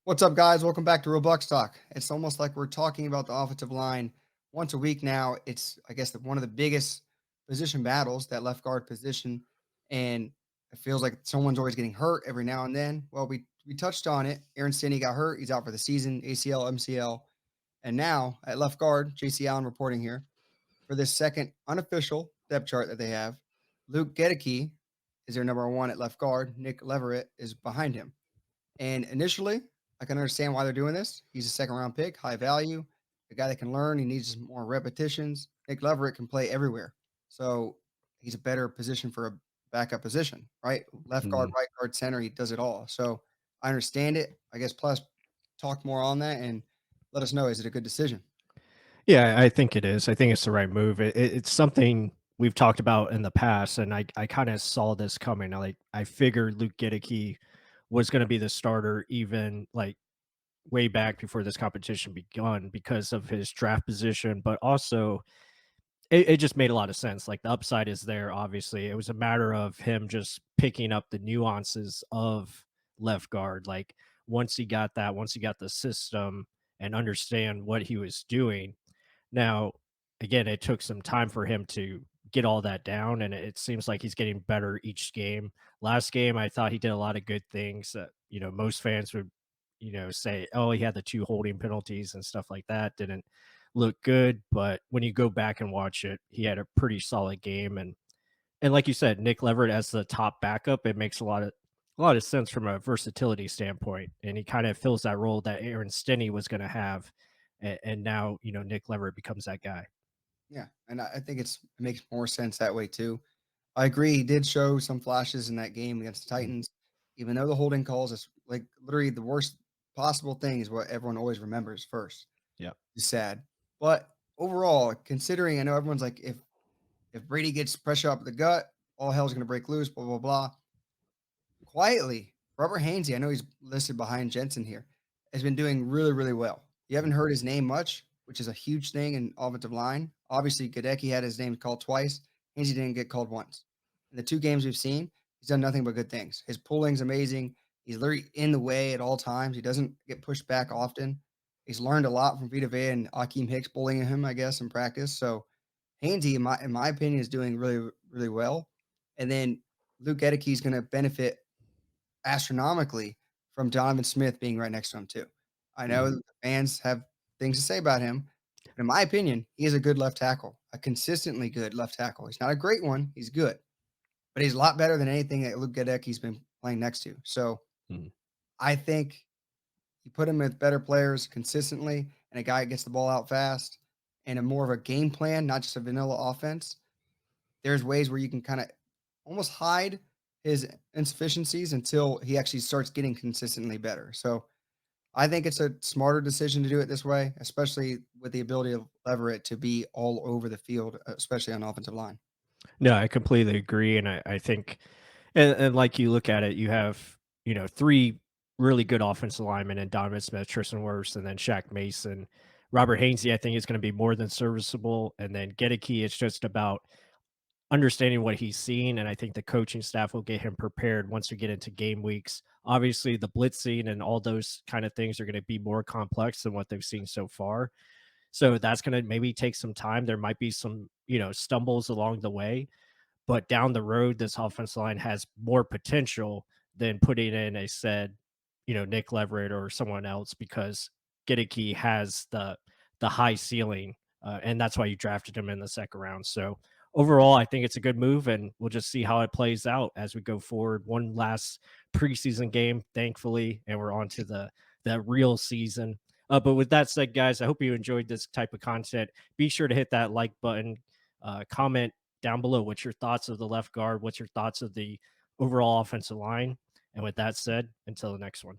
What's up, guys? Welcome back to Real Bucs Talk. It's almost like we're talking about the offensive line once a week now. It's, I guess, one of the biggest position battles, that left guard position, and it feels like someone's always getting hurt every now and then. Well, we touched on it. Aaron Stinney got hurt; he's out for the season, ACL, MCL, and now at left guard, JC Allen reporting here for this second unofficial depth chart that they have. Luke Goedeke is their number one at left guard. Nick Leverett is behind him. And initially, I can understand why they're doing this. He's a second round pick, high value, a guy that can learn. He needs more repetitions. Nick Leverett can play everywhere. So he's a better position for a backup position, right? Left guard, Mhm. right guard, center. He does it all. So I understand it. I guess plus talk more on that and let us know. Is it a good decision? Yeah, I think it is. I think it's the right move. It's something we've talked about in the past, and I kind of saw this coming. I figured Luke Goedeke was going to be the starter, even like way back before this competition begun, because of his draft position, but also it just made a lot of sense. Like the upside is there. Obviously, it was a matter of him just picking up the nuances of left guard. Like once he got the system and understand what he was doing. Now, again, it took some time for him to get all that down, and it seems like he's getting better each game. Last game, I thought he did a lot of good things that, most fans would, say, oh, he had the two holding penalties and stuff like that. Didn't look good. But when you go back and watch it, he had a pretty solid game. And like you said, Nick Leverett as the top backup, it makes a lot of sense from a versatility standpoint. And he kind of fills that role that Aaron Stinney was going to have, and now Nick Leverett becomes that guy. Yeah. And I think it makes more sense that way too. I agree. He did show some flashes in that game against the Mhm. Titans, even though the holding calls is like literally the worst possible thing is what everyone always remembers first. Yeah. It's sad. But overall, considering I know everyone's like, if Brady gets pressure up the gut, all hell's gonna break loose, blah, blah, blah. Quietly, Robert Hainsey, I know he's listed behind Jensen here, has been doing really, really well. You haven't Mhm. heard his name much, which is a huge thing in offensive line. Obviously, Goedeke had his name called twice. Hainsey didn't get called once. In the 2 games we've seen, he's done nothing but good things. His pulling's amazing. He's literally in the way at all times. He doesn't get pushed back often. He's learned a lot from Vita Vea and Akeem Hicks bullying him, I guess, in practice. So Hainsey, in my opinion, is doing really, really well. And then Luke Goedeke is going to benefit astronomically from Donovan Smith being right next to him too. I know Mhm. that the fans have things to say about him, but in my opinion, he is a good left tackle, a consistently good left tackle. He's not a great one, he's good, but he's a lot better than anything that Luke Goedeke's been playing next to. So Mhm. I think you put him with better players consistently and a guy that gets the ball out fast and a more of a game plan, not just a vanilla offense. There's ways where you can kind of almost hide his insufficiencies until he actually starts getting consistently better. So I think it's a smarter decision to do it this way, especially with the ability of Leverett to be all over the field, especially on offensive line. No, I completely agree, and I think, and like you look at it, you have three really good offensive linemen and Donovan Smith, Tristan Wirfs, and then Shaq Mason. Robert Hainsey, I think, is going to be more than serviceable, and then Gedeke, it's just about understanding what he's seen, and I think the coaching staff will get him prepared once we get into game weeks. Obviously, the blitzing and all those kind of things are going to be more complex than what they've seen so far. So that's going to maybe take some time. There might be some, stumbles along the way, but down the road, this offensive line has more potential than putting in a said, Nick Leverett or someone else, because Giddicky has the high ceiling, and that's why you drafted him in the second round. So overall, I think it's a good move, and we'll just see how it plays out as we go forward. One last preseason game, thankfully, and we're on to the real season. But with that said, guys, I hope you enjoyed this type of content. Be sure to hit that like button, comment down below. What's your thoughts of the left guard? What's your thoughts of the overall offensive line? And with that said, until the next one.